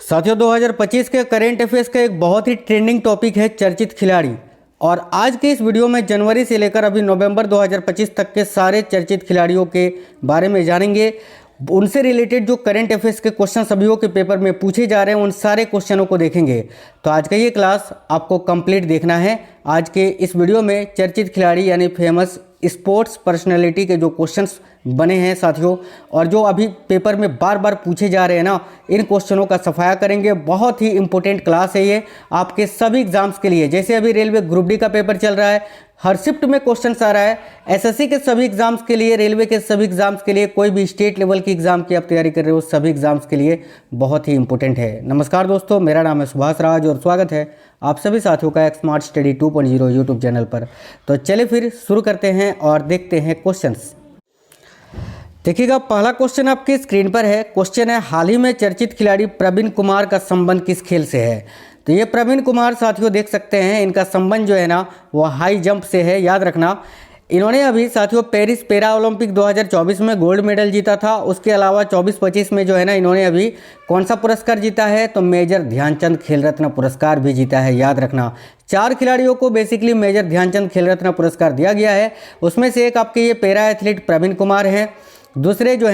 साथियों 2025 के current affairs का एक बहुत ही ट्रेंडिंग टॉपिक है चर्चित खिलाड़ी। और आज के इस वीडियो में जनवरी से लेकर अभी नवंबर 2025 तक के सारे चर्चित खिलाड़ियों के बारे में जानेंगे। उनसे रिलेटेड जो करंट अफेयर्स के क्वेश्चन सभी के पेपर में पूछे जा रहे हैं उन सारे क्वेश्चनों को देखेंगे। तो आज का ये क्लास आपको कंप्लीट देखना है। आज के इस वीडियो में चर्चित खिलाड़ी यानी फेमस स्पोर्ट्स पर्सनैलिटी के जो क्वेश्चंस बने हैं साथियों, और जो अभी पेपर में बार बार पूछे जा रहे हैं ना, इन क्वेश्चनों का सफाया करेंगे। बहुत ही इंपॉर्टेंट क्लास है ये आपके सभी एग्जाम्स के लिए। जैसे अभी रेलवे ग्रुप डी का पेपर चल रहा है, हर शिफ्ट में क्वेश्चंस आ रहा है। एसएससी के सभी एग्जाम्स के लिए, रेलवे के सभी एग्जाम्स के लिए, कोई भी स्टेट लेवल की एग्जाम की आप तैयारी कर रहे हो, सभी एग्जाम्स के लिए बहुत ही इंपॉर्टेंट है। नमस्कार दोस्तों, मेरा नाम है सुभाष राज और स्वागत है आप सभी साथियों का एक स्मार्ट स्टडी 2.0 यूट्यूब चैनल पर। तो चलिए फिर शुरू करते हैं और देखते हैं क्वेश्चंस। देखिएगा, पहला क्वेश्चन आपकी स्क्रीन पर है। क्वेश्चन है, हाल ही में चर्चित खिलाड़ी प्रवीण कुमार का संबंध किस खेल से है। तो ये प्रवीण कुमार साथियों देख सकते हैं, इनका संबंध जो है ना वो हाई जंप से है। याद रखना, इन्होंने अभी साथियों पेरिस पैरा ओलंपिक 2024 में गोल्ड मेडल जीता था। उसके अलावा 24-25 में जो है ना इन्होंने अभी कौन सा पुरस्कार जीता है, तो मेजर ध्यानचंद खेल रत्न पुरस्कार भी जीता है। याद रखना, 4 खिलाड़ियों को बेसिकली मेजर ध्यानचंद खेल रत्न पुरस्कार दिया गया है। उसमें से एक आपके ये पैरा एथलीट प्रवीण कुमार हैं। दूसरे जो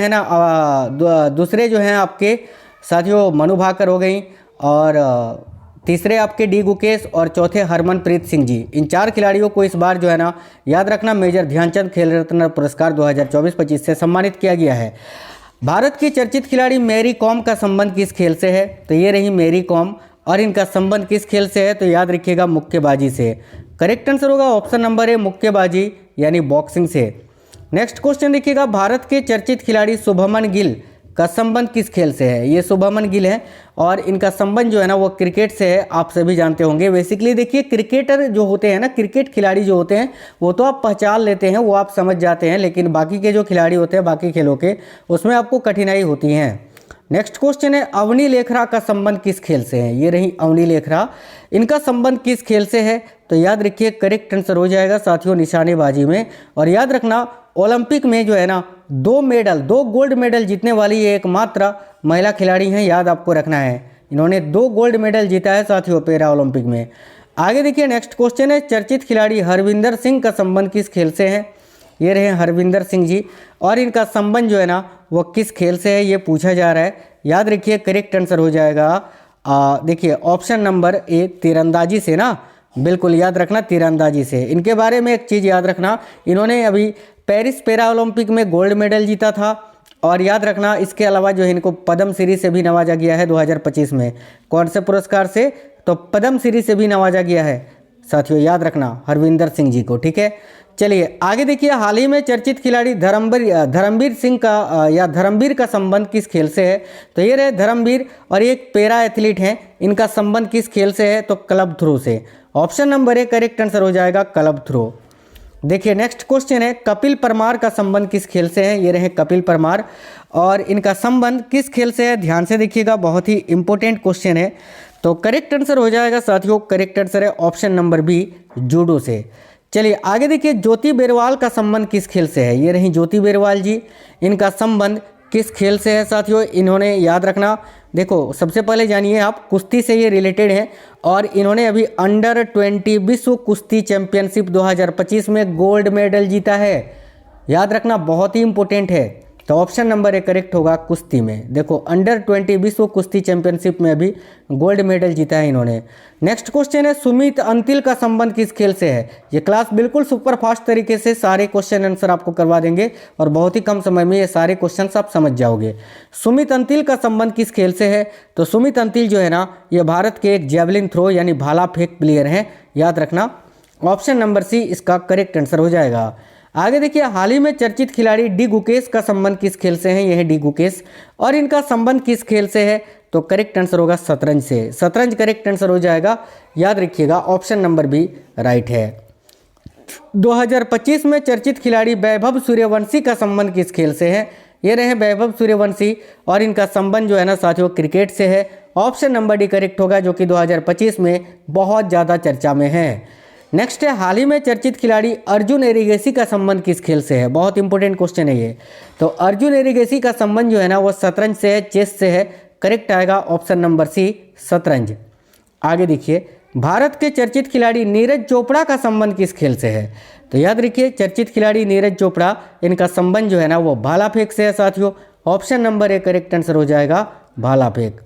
है आपके साथियों मनु भाकर हो गई, और तीसरे आपके डी गुकेश, और चौथे हरमनप्रीत सिंह जी। इन 4 खिलाड़ियों को इस बार जो है ना याद रखना मेजर ध्यानचंद खेल रत्न पुरस्कार 2024-25 से सम्मानित किया गया है। भारत की चर्चित खिलाड़ी मैरी कॉम का संबंध किस खेल से है, तो ये रही मैरी कॉम, और इनका संबंध किस खेल से है, तो याद रखिएगा मुक्केबाजी से। करेक्ट आंसर होगा ऑप्शन नंबर ए मुक्केबाजी यानी बॉक्सिंग से। नेक्स्ट क्वेश्चन देखिएगा, भारत के चर्चित खिलाड़ी शुभमन गिल का संबंध किस खेल से है। ये शुभमन गिल है और इनका संबंध जो है ना वो क्रिकेट से है। आप सभी जानते होंगे। बेसिकली देखिए, क्रिकेटर जो होते हैं ना, क्रिकेट खिलाड़ी जो होते हैं वो तो आप पहचान लेते हैं, वो आप समझ जाते हैं, लेकिन बाकी के जो खिलाड़ी होते हैं बाकी खेलों के, उसमें आपको कठिनाई होती है। नेक्स्ट क्वेश्चन है, अवनी लेखरा का संबंध किस खेल से है। ये रही अवनी लेखरा, इनका संबंध किस खेल से है, तो याद रखिए करेक्ट आंसर हो जाएगा साथियों निशानेबाजी में। और याद रखना, ओलंपिक में जो है ना 2 गोल्ड मेडल जीतने वाली ये एकमात्र महिला खिलाड़ी हैं। याद आपको रखना है, इन्होंने 2 गोल्ड मेडल जीता है साथियों पैरा ओलंपिक में। आगे देखिए, नेक्स्ट क्वेश्चन है, चर्चित खिलाड़ी हरविंदर सिंह का संबंध किस खेल से है। ये रहे हरविंदर सिंह जी, और इनका संबंध जो है ना वो किस खेल से है, ये पूछा जा रहा है। याद रखिए करेक्ट आंसर हो जाएगा देखिए ऑप्शन नंबर ए तीरंदाजी से ना, बिल्कुल याद रखना तीरंदाजी से। इनके बारे में एक चीज़ याद रखना, इन्होंने अभी पेरिस पैरा ओलंपिक में गोल्ड मेडल जीता था। और याद रखना, इसके अलावा जो है इनको पद्म श्री से भी नवाजा गया है 2025 में। कौन से पुरस्कार से, तो पद्म श्री से भी नवाजा गया है साथियों। याद रखना हरविंदर सिंह जी को, ठीक है। चलिए आगे देखिए, हाल ही में चर्चित खिलाड़ी धर्मवीर सिंह का या धर्मवीर का संबंध किस खेल से है। तो ये रहे धर्मवीर, और ये एक पैरा एथलीट हैं। इनका संबंध किस खेल से है, तो क्लब थ्रो से। Option number A correct answer हो जाएगा क्लब थ्रो। देखिए नेक्स्ट क्वेश्चन है, कपिल परमार का संबंध किस खेल से है। ये रहे कपिल परमार, और इनका संबंध किस खेल से है, ध्यान से देखिएगा, बहुत ही इंपॉर्टेंट क्वेश्चन है। तो करेक्ट आंसर हो जाएगा साथियों, करेक्ट आंसर है ऑप्शन नंबर बी जूडो से। चलिए आगे देखिए, ज्योति बेरवाल का संबंध किस खेल से है। ये रही ज्योति बेरवाल जी, इनका संबंध किस खेल से है साथियों। इन्होंने याद रखना, देखो सबसे पहले जानिए आप, कुश्ती से ये रिलेटेड है, और इन्होंने अभी अंडर 20 विश्व कुश्ती चैंपियनशिप 2025 में गोल्ड मेडल जीता है। याद रखना बहुत ही इंपॉर्टेंट है। तो ऑप्शन नंबर ए करेक्ट होगा कुश्ती में। देखो अंडर 20 विश्व कुश्ती चैंपियनशिप में अभी गोल्ड मेडल जीता है इन्होंने। नेक्स्ट क्वेश्चन है, सुमित अंतिल का संबंध किस खेल से है। ये क्लास बिल्कुल सुपर फास्ट तरीके से सारे क्वेश्चन आंसर आपको करवा देंगे, और बहुत ही कम समय में ये सारे क्वेश्चन आप समझ जाओगे। सुमित अंतिल का संबंध किस खेल से है, तो सुमित अंतिल जो है ना ये भारत के एक जेवलिन थ्रो यानी भाला फेंक प्लेयर हैं। याद रखना ऑप्शन नंबर सी इसका करेक्ट आंसर हो जाएगा। आगे देखिए, हाल ही में चर्चित खिलाड़ी डी गुकेश का संबंध किस खेल से है। यह है डी गुकेश, और इनका संबंध किस खेल से है, तो करेक्ट आंसर होगा शतरंज से। शतरंज करेक्ट आंसर हो जाएगा। याद रखिएगा ऑप्शन नंबर बी राइट है। 2025 में चर्चित खिलाड़ी वैभव सूर्यवंशी का संबंध किस खेल से है। ये रहे वैभव सूर्यवंशी, और इनका संबंध जो है ना साथियों क्रिकेट से है। ऑप्शन नंबर डी करेक्ट होगा, जो कि 2025 में बहुत ज़्यादा चर्चा में है। नेक्स्ट है, हाल ही में चर्चित खिलाड़ी अर्जुन एरिगेसी का संबंध किस खेल से है। बहुत इंपॉर्टेंट क्वेश्चन है ये। तो अर्जुन एरिगेसी का संबंध जो है ना वो शतरंज से है, चेस से है। करेक्ट आएगा ऑप्शन नंबर सी शतरंज। आगे देखिए, भारत के चर्चित खिलाड़ी नीरज चोपड़ा का संबंध किस खेल से है? तो याद रखिए, चर्चित खिलाड़ी नीरज चोपड़ा, इनका संबंध जो है ना वो भाला फेंक से है साथियों। Option number A correct answer हो जाएगा भाला फेंक।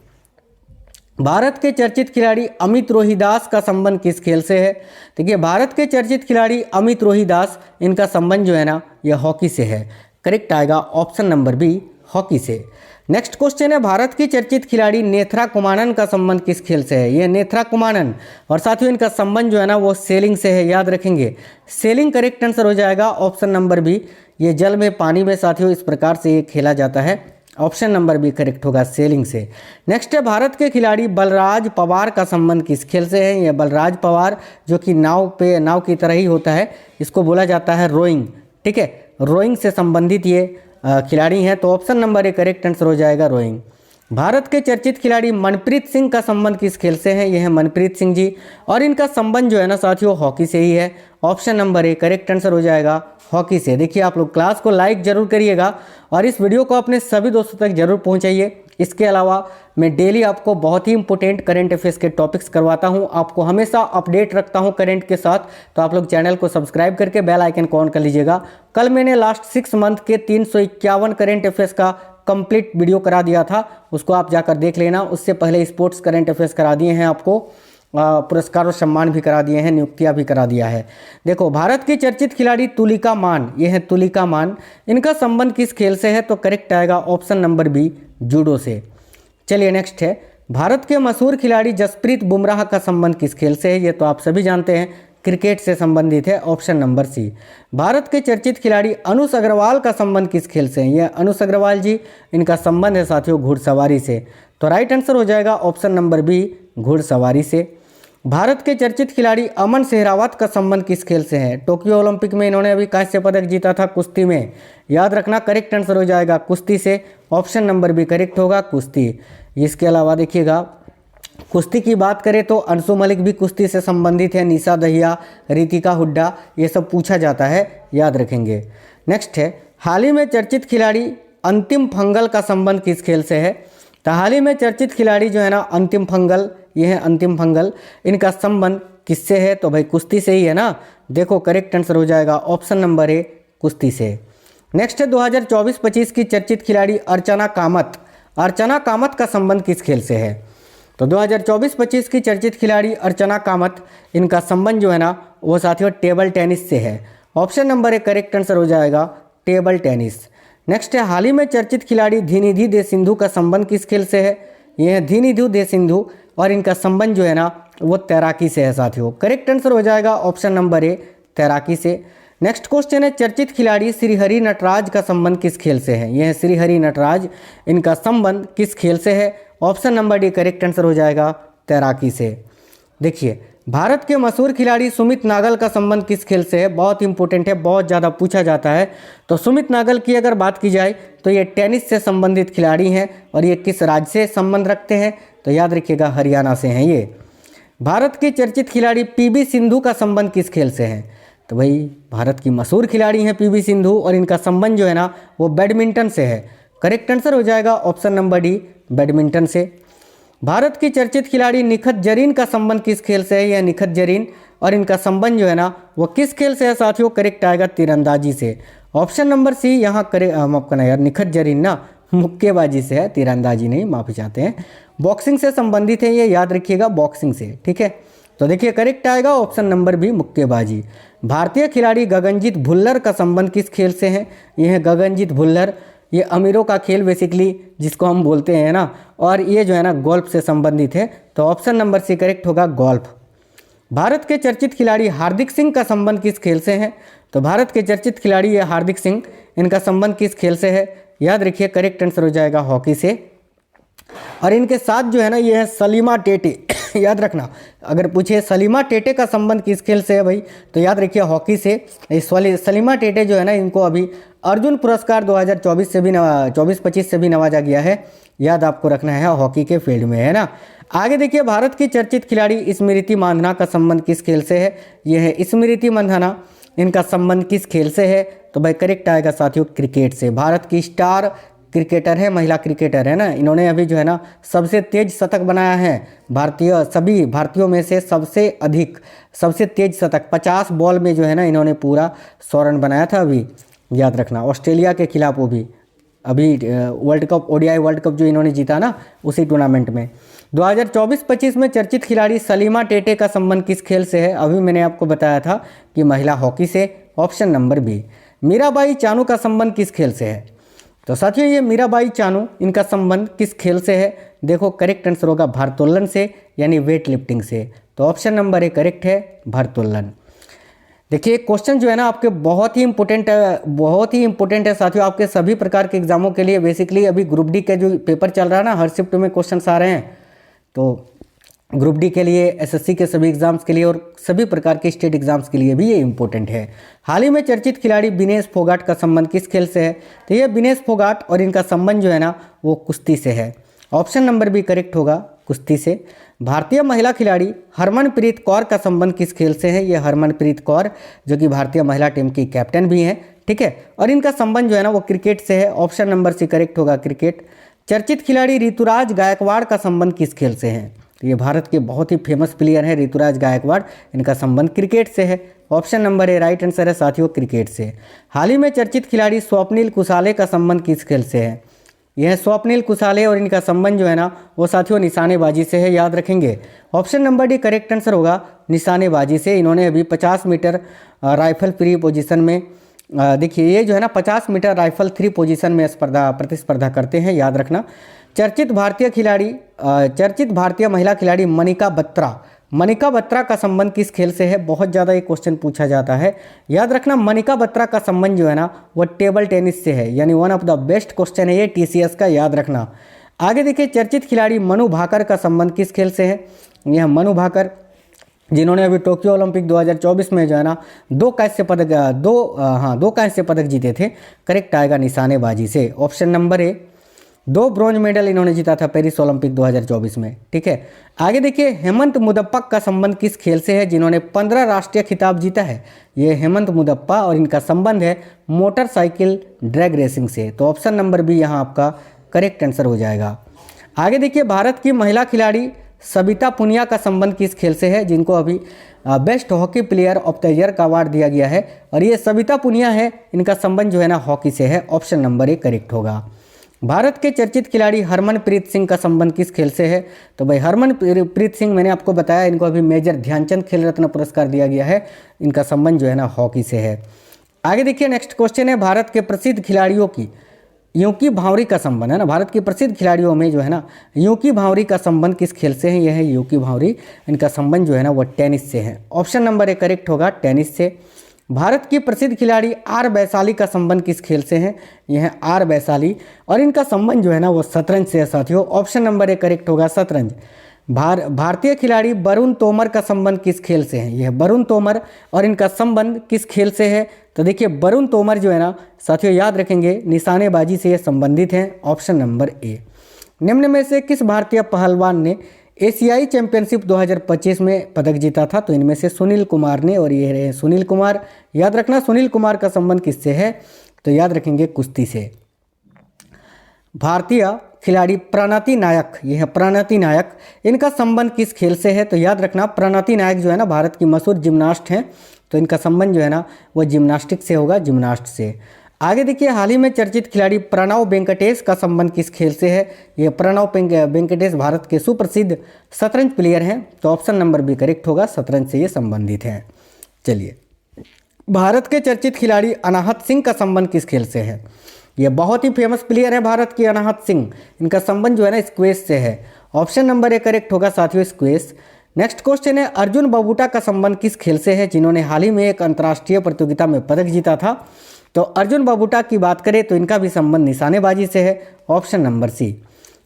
भारत के चर्चित खिलाड़ी अमित रोहिदास का संबंध किस खेल से है? देखिए, भारत के चर्चित खिलाड़ी अमित रोहिदास, इनका संबंध जो है ना यह हॉकी से है। करेक्ट आएगा ऑप्शन नंबर बी हॉकी से। नेक्स्ट क्वेश्चन है, भारत की चर्चित खिलाड़ी नेथ्रा कुमानन का संबंध किस खेल से है? ये नेथ्रा कुमानन, और साथियों इनका संबंध जो है ना वो सेलिंग से है, याद रखेंगे। सेलिंग करेक्ट आंसर हो जाएगा ऑप्शन नंबर बी। ये जल में पानी में साथियों इस प्रकार से ये खेला जाता है। ऑप्शन नंबर बी करेक्ट होगा सेलिंग से। नेक्स्ट है, भारत के खिलाड़ी बलराज पवार का संबंध किस खेल से है? ये बलराज पवार जो कि नाव की तरह ही होता है, इसको बोला जाता है रोइंग। ठीक है, रोइंग से संबंधित ये खिलाड़ी हैं, तो option number A correct answer हो जाएगा रोइंग। भारत के चर्चित खिलाड़ी मनप्रीत सिंह का संबंध किस खेल से है? ये है मनप्रीत सिंह जी, और इनका संबंध जो है ना साथियों हॉकी से ही है। Option number A correct answer हो जाएगा हॉकी से। देखिए, आप लोग क्लास को लाइक जरूर करिएगा और इस वीडियो को अपने सभी दोस्तों तक जरूर पहुंचाइए। इसके अलावा मैं डेली आपको बहुत ही इंपॉर्टेंट करंट अफेयर्स के टॉपिक्स करवाता हूं, आपको हमेशा अपडेट रखता हूं करंट के साथ। तो आप लोग चैनल को सब्सक्राइब करके बेल आइकन को ऑन कर लीजिएगा। कल मैंने लास्ट 6 मंथ के 351 करंट अफेयर्स का कंप्लीट वीडियो करा दिया था, उसको आप जाकर देख लेना। उससे पहले स्पोर्ट्स करंट अफेयर्स करा दिए हैं आपको, पुरस्कार और सम्मान भी करा दिए हैं, नियुक्तियां भी करा दिया है। देखो, भारत की चर्चित खिलाड़ी तुलिका मान, ये है तुलिका मान, इनका संबंध किस खेल से है? तो करेक्ट आएगा ऑप्शन नंबर बी जूडो से। चलिए नेक्स्ट है, भारत के मशहूर खिलाड़ी जसप्रीत बुमराह का संबंध किस खेल से है? ये तो आप सभी जानते हैं, क्रिकेट से संबंधित है। ऑप्शन नंबर सी। भारत के चर्चित खिलाड़ी अनुष अग्रवाल का संबंध किस खेल से है? ये अनुष अग्रवाल जी, इनका संबंध है साथियों घुड़सवारी से। तो राइट आंसर हो जाएगा ऑप्शन नंबर बी घुड़सवारी से। भारत के चर्चित खिलाड़ी अमन सहरावत का संबंध किस खेल से है? टोक्यो ओलंपिक में इन्होंने अभी कांस्य पदक जीता था कुश्ती में, याद रखना। करेक्ट आंसर हो जाएगा कुश्ती से। ऑप्शन नंबर बी करेक्ट होगा कुश्ती। इसके अलावा देखिएगा, कुश्ती की बात करें तो अंशु मलिक भी कुश्ती से संबंधित है, निशा दहिया, रितिका हुड्डा, ये सब पूछा जाता है, याद रखेंगे। नेक्स्ट है, हाल ही में चर्चित खिलाड़ी अंतिम फंगल का संबंध किस खेल से है? तो हाल ही में चर्चित खिलाड़ी जो है ना अंतिम फंगल, ये है अंतिम फंगल, इनका संबंध किससे है? तो भाई कुश्ती से ही है ना। देखो, करेक्ट आंसर हो जाएगा ऑप्शन नंबर ए कुश्ती से। नेक्स्ट है, 2024-25 की चर्चित खिलाड़ी अर्चना कामत, अर्चना कामत का संबंध किस खेल से है? तो 2024-25 की चर्चित खिलाड़ी अर्चना कामत, इनका संबंध जो है ना वो साथियों टेबल टेनिस से है। Option number A correct answer हो जाएगा टेबल टेनिस। नेक्स्ट है, हाल ही में चर्चित खिलाड़ी धीनिधि दे सिंधु का संबंध किस खेल से है? ये है धीनिधि दे सिंधु, और इनका संबंध जो है ना वो तैराकी से है साथियों। करेक्ट आंसर हो जाएगा ऑप्शन नंबर ए तैराकी से। नेक्स्ट क्वेश्चन है, चर्चित खिलाड़ी श्रीहरि नटराज का संबंध किस खेल से है? यह है श्रीहरि नटराज, इनका संबंध किस खेल से है? Option number D correct answer हो जाएगा तैराकी से। देखिए, भारत के मशहूर खिलाड़ी सुमित नागल का संबंध किस खेल से है? बहुत इंपॉर्टेंट है, बहुत ज़्यादा पूछा जाता है। तो सुमित नागल की अगर बात की जाए तो ये टेनिस से संबंधित खिलाड़ी हैं, और ये किस राज्य से संबंध रखते हैं? तो याद रखिएगा हरियाणा से हैं ये। भारत के चर्चित खिलाड़ी पीवी सिंधु का संबंध किस खेल से है? तो भाई भारत की मशहूर खिलाड़ी हैं पीवी सिंधु, और इनका संबंध जो है ना वो बैडमिंटन से है। करेक्ट आंसर हो जाएगा ऑप्शन नंबर डी बैडमिंटन से। भारत की चर्चित खिलाड़ी निखत जरीन का संबंध किस खेल से है? यह निखत जरीन, और इनका संबंध जो है ना वो किस खेल से है साथियों? करेक्ट आएगा तीरंदाजी से। ऑप्शन नंबर सी यहाँ माफ करना यार, निखत जरीन ना मुक्केबाजी से है, तीरंदाजी नहीं, माफी चाहते हैं। बॉक्सिंग से संबंधित है ये, याद रखिएगा बॉक्सिंग से। ठीक है, तो देखिए करेक्ट आएगा ऑप्शन नंबर बी मुक्केबाजी। भारतीय खिलाड़ी गगनजीत भुल्लर का संबंध किस खेल से है? यह है गगनजीत भुल्लर, ये अमीरों का खेल बेसिकली जिसको हम बोलते हैं ना, और ये जो है ना गोल्फ से संबंधित है। तो ऑप्शन नंबर सी करेक्ट होगा गोल्फ। भारत के चर्चित खिलाड़ी हार्दिक सिंह का संबंध किस खेल से है? तो भारत के चर्चित खिलाड़ी ये हार्दिक सिंह, इनका संबंध किस खेल से है? याद रखिए करेक्ट आंसर हो जाएगा हॉकी से। और इनके साथ जो है ना ये है सलीमा टेटे याद रखना, अगर पूछे सलीमा टेटे का संबंध किस खेल से है भाई, तो याद रखिए हॉकी से। इस वाली सलीमा टेटे जो है ना, इनको अभी अर्जुन पुरस्कार 2024 से भी 24-25 से भी नवाजा गया है, याद आपको रखना है, हॉकी के फील्ड में है ना। आगे देखिए, भारत की चर्चित खिलाड़ी स्मृति मांधाना का संबंध किस खेल से है? यह है स्मृति मांधाना, इनका संबंध किस खेल से है? तो भाई करेक्ट आएगा साथियों क्रिकेट से। भारत की स्टार क्रिकेटर है, महिला क्रिकेटर है ना, इन्होंने अभी जो है ना सबसे तेज शतक बनाया है। सभी भारतीयों में से सबसे तेज शतक 50 बॉल में जो है ना इन्होंने पूरा 100 रन बनाया था। अभी याद रखना, ऑस्ट्रेलिया के खिलाफ, वो भी अभी world cup, ODI world cup जो इन्होंने जीता ना उसी टूर्नामेंट में। 2024-25 में चर्चित खिलाड़ी सलीमा टेटे का संबंध किस खेल से है? अभी मैंने आपको बताया था कि महिला हॉकी से। Option number B. Mirabai Chanu का संबंध किस खेल से है? तो साथियों ये मीराबाई चानू, इनका संबंध किस खेल से है? देखो करेक्ट आंसर होगा भारोत्तोलन से, यानी वेट लिफ्टिंग से। तो ऑप्शन नंबर ए करेक्ट है, भारोत्तोलन। देखिए क्वेश्चन जो है ना आपके बहुत ही इंपॉर्टेंट है साथियों, आपके सभी प्रकार के एग्जामों के लिए। बेसिकली अभी ग्रुप डी का जो पेपर चल रहा है ना, हर शिफ्ट में क्वेश्चन आ रहे हैं। तो ग्रुप डी के लिए, एसएससी के सभी एग्जाम्स के लिए और सभी प्रकार के स्टेट एग्जाम्स के लिए भी ये इंपॉर्टेंट है। हाल ही में चर्चित खिलाड़ी विनेश फोगाट का संबंध किस खेल से है? तो ये विनेश फोगाट और इनका संबंध जो है ना वो कुश्ती से है। ऑप्शन नंबर बी करेक्ट होगा, कुश्ती से। भारतीय महिला खिलाड़ी हरमनप्रीत कौर का संबंध किस खेल से है? ये हरमनप्रीत कौर जो कि भारतीय महिला टीम की कैप्टन भी हैं, ठीक है, और इनका संबंध जो है ना वो क्रिकेट से है। ऑप्शन नंबर सी करेक्ट होगा, क्रिकेट। चर्चित खिलाड़ी ऋतुराज गायकवाड़ का संबंध किस खेल से है? ये भारत के बहुत ही फेमस प्लेयर हैं ऋतुराज गायकवाड़, इनका संबंध क्रिकेट से है। Option number A right answer है साथियों, क्रिकेट से। हाल ही में चर्चित खिलाड़ी स्वप्निल कुसाले का संबंध किस खेल से है? यह स्वप्निल कुसाले और इनका संबंध जो है ना वो साथियों निशानेबाजी से है, याद रखेंगे। Option number D correct answer होगा, निशानेबाजी से। इन्होंने अभी 50 मीटर राइफल फ्री पोजीशन में, देखिए ये जो है ना 50 मीटर राइफल थ्री पोजीशन में प्रतिस्पर्धा करते हैं, याद रखना। चर्चित भारतीय महिला खिलाड़ी मनिका बत्रा का संबंध किस खेल से है? बहुत ज़्यादा ये क्वेश्चन पूछा जाता है, याद रखना। मनिका बत्रा का संबंध जो है ना वो टेबल टेनिस से है, यानी one of the best question है ये टीसीएस का, याद रखना। आगे देखिए चर्चित खिलाड़ी मनु भाकर का संबंध किस खेल से है? यह मनु भाकर जिन्होंने अभी टोक्यो ओलंपिक 2024 में जो है ना दो कांस्य पदक जीते थे। करेक्ट आएगा निशानेबाजी से। Option number A, 2 bronze medal इन्होंने जीता था पेरिस ओलंपिक 2024 में, ठीक है। आगे देखिए हेमंत मुदप्पा का संबंध किस खेल से है? जिन्होंने 15 राष्ट्रीय खिताब जीता है, ये हेमंत मुदप्पा, और इनका संबंध है मोटरसाइकिल ड्रैग रेसिंग से। तो ऑप्शन नंबर बी यहाँ आपका करेक्ट आंसर हो जाएगा। आगे देखिए भारत की महिला खिलाड़ी सबिता पुनिया का संबंध किस खेल से है? जिनको अभी best hockey player of the year का अवार्ड दिया गया है, और ये सबिता पुनिया है, इनका संबंध जो है ना हॉकी से है। ऑप्शन नंबर ए करेक्ट होगा। भारत के चर्चित खिलाड़ी हरमनप्रीत सिंह का संबंध किस खेल से है? तो भाई हरमनप्रीत सिंह मैंने आपको बताया, इनको अभी मेजर ध्यानचंद खेल रत्न पुरस्कार दिया गया है, इनका संबंध जो है ना हॉकी से है। आगे देखिए नेक्स्ट क्वेश्चन है भारत के प्रसिद्ध खिलाड़ियों की यूकी भांवरी का संबंध है ना, भारत के प्रसिद्ध खिलाड़ियों में जो है ना यूकी भांवरी का संबंध किस खेल से है? यह है यूकी भांवरी, इनका संबंध जो है ना वो टेनिस से है। ऑप्शन नंबर ए करेक्ट होगा, टेनिस से। भारत की प्रसिद्ध खिलाड़ी आर वैशाली का संबंध किस खेल से है? यह है आर वैशाली, और इनका संबंध जो है ना वो शतरंज से है साथियों। ऑप्शन नंबर ए करेक्ट होगा, शतरंज। भारतीय खिलाड़ी वरुण तोमर का संबंध किस खेल से है? यह वरुण तोमर, और इनका संबंध किस खेल से है? तो देखिए वरुण तोमर जो है ना साथियों याद रखेंगे निशानेबाजी से ये संबंधित हैं। Option number A. निम्न में से किस भारतीय पहलवान ने एशियाई चैंपियनशिप 2025 में पदक जीता था? तो इनमें से सुनील कुमार ने, और ये रहे सुनील कुमार, याद रखना। सुनील कुमार का संबंध किससे है? तो याद रखेंगे कुश्ती से। भारतीय खिलाड़ी प्रणति नायक, यह है प्रणति नायक, इनका संबंध किस खेल से है? तो याद रखना प्रणति नायक जो है ना भारत की मशहूर जिम्नास्ट हैं, तो इनका संबंध जो है ना वो जिम्नास्टिक से होगा, जिम्नास्ट से। आगे देखिए हाल ही में चर्चित खिलाड़ी प्रणव वेंकटेश का संबंध किस खेल से है? ये प्रणव वेंकटेश भारत के सुप्रसिद्ध शतरंज प्लेयर हैं, तो ऑप्शन नंबर बी करेक्ट होगा, शतरंज से ये संबंधित हैं। चलिए भारत के चर्चित खिलाड़ी अनाहत सिंह का संबंध किस खेल से है? ये बहुत ही फेमस प्लेयर है भारत की अनाहत सिंह, इनका संबंध जो है ना स्क्वैश से है। ऑप्शन नंबर ए करेक्ट होगा साथियों, स्क्वैश। नेक्स्ट क्वेश्चन है अर्जुन बबूटा का संबंध किस खेल से है? जिन्होंने हाल ही में एक अंतर्राष्ट्रीय प्रतियोगिता में पदक जीता था। तो अर्जुन बबूटा की बात करें तो इनका भी संबंध निशानेबाजी से है। ऑप्शन नंबर सी।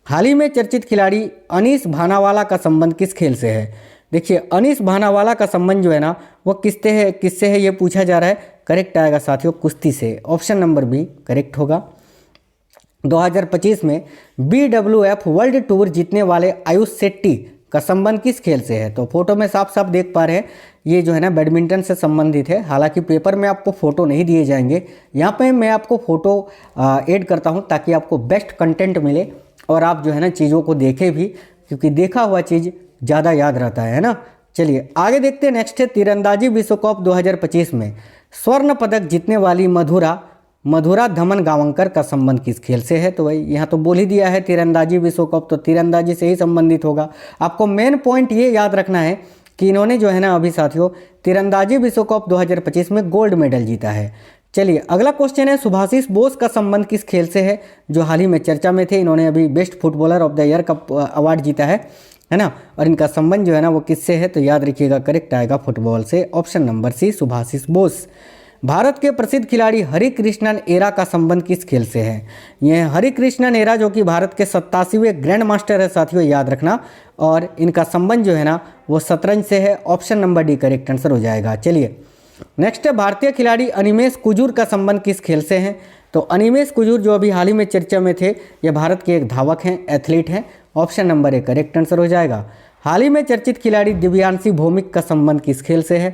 हाल ही में चर्चित खिलाड़ी अनीस भानावाला का संबंध किस खेल से है? देखिए अनीस भानावाला का संबंध जो है ना वो किससे है ये पूछा जा रहा है। करेक्ट आएगा साथियों कुश्ती से। ऑप्शन नंबर बी करेक्ट होगा। 2025 में BWF वर्ल्ड टूर जीतने वाले आयुष शेट्टी का संबंध किस खेल से है? तो फोटो में साफ साफ देख पा रहे हैं ये जो है ना बैडमिंटन से संबंधित है। हालांकि पेपर में आपको फ़ोटो नहीं दिए जाएंगे, यहाँ पे मैं आपको फ़ोटो ऐड करता हूँ ताकि आपको बेस्ट कंटेंट मिले और आप जो है ना चीज़ों को देखें भी, क्योंकि देखा हुआ चीज़ ज़्यादा याद रहता है ना। चलिए आगे देखते हैं। नेक्स्ट है तीरंदाजी विश्व कप 2025 में स्वर्ण पदक जीतने वाली मधुरा धमन गावंकर का संबंध किस खेल से है? तो भाई यहाँ तो बोल ही दिया है तीरंदाजी विश्व कप, तो तीरंदाजी से ही संबंधित होगा। आपको मेन पॉइंट ये याद रखना है कि इन्होंने जो है ना अभी साथियों तीरंदाजी विश्व कप 2025 में गोल्ड मेडल जीता है। चलिए अगला क्वेश्चन है, सुभाषिस बोस का संबंध किस खेल से है? जो हाल ही में चर्चा में थे, इन्होंने अभी best footballer of the year का अवार्ड जीता है ना, और इनका संबंध जो है ना वो किससे है? तो याद रखिएगा करेक्ट आएगा फुटबॉल से, option number C Subhashis Bose. Bharat के प्रसिद्ध खिलाड़ी हरिकृष्णन एरा का संबंध किस खेल से है? यह हरिकृष्णन एरा जो कि भारत के 87वें ग्रैंड मास्टर है साथियों, याद रखना, और इनका संबंध जो है ना वो शतरंज से है, option number D correct answer हो जाएगा। चलिए नेक्स्ट है, भारतीय खिलाड़ी अनिमेष कुजूर का संबंध किस खेल से है? तो अनिमेष कुजूर जो अभी हाल ही में चर्चा में थे, ये भारत के एक धावक हैं, एथलीट हैं, option number A correct answer हो जाएगा। हाल ही में चर्चित खिलाड़ी दिव्यांशी भौमिक का संबंध किस खेल से है?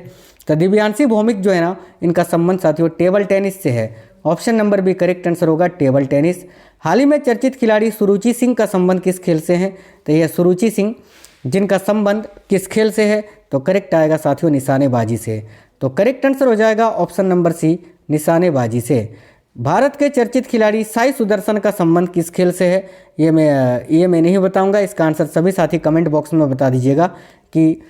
तो दिव्यांशी भौमिक जो है ना इनका संबंध साथियों टेबल टेनिस से है, option number B correct answer होगा टेबल टेनिस। हाल ही में चर्चित खिलाड़ी सुरुचि सिंह का संबंध किस खेल से है? तो यह सुरुचि सिंह जिनका संबंध किस खेल से है? तो करेक्ट आएगा साथियों निशानेबाजी से, तो करेक्ट आंसर हो जाएगा ऑप्शन नंबर सी निशानेबाजी से। भारत के चर्चित खिलाड़ी साई सुदर्शन का संबंध किस खेल से है? ये मैं नहीं बताऊंगा, इसका आंसर सभी साथी कमेंट बॉक्स में बता दीजिएगा कि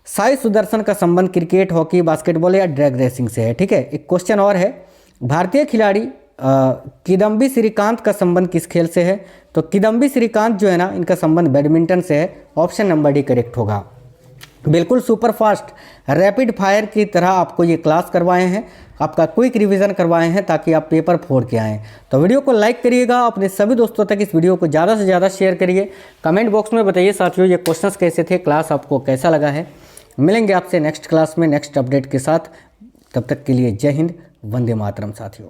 साई सुदर्शन का संबंध क्रिकेट, हॉकी, बास्केटबॉल या ड्रैग रेसिंग से है। ठीक है, एक क्वेश्चन और है, भारतीय खिलाड़ी किदम्बी श्रीकांत का संबंध किस खेल से है? तो किदम्बी श्रीकांत जो है ना इनका संबंध बैडमिंटन से है, ऑप्शन नंबर डी करेक्ट होगा। बिल्कुल सुपर फास्ट रैपिड फायर की तरह आपको ये क्लास करवाए हैं, आपका क्विक रिवीजन करवाए हैं ताकि आप पेपर फोड़ के आएँ। तो वीडियो को लाइक करिएगा, अपने सभी दोस्तों तक इस वीडियो को ज़्यादा से ज़्यादा शेयर करिए। कमेंट बॉक्स में बताइए साथियों ये क्वेश्चंस कैसे थे, क्लास आपको कैसा लगा है। मिलेंगे आपसे नेक्स्ट क्लास में नेक्स्ट अपडेट के साथ, तब तक के लिए जय हिंद, वंदे मातरम साथियों।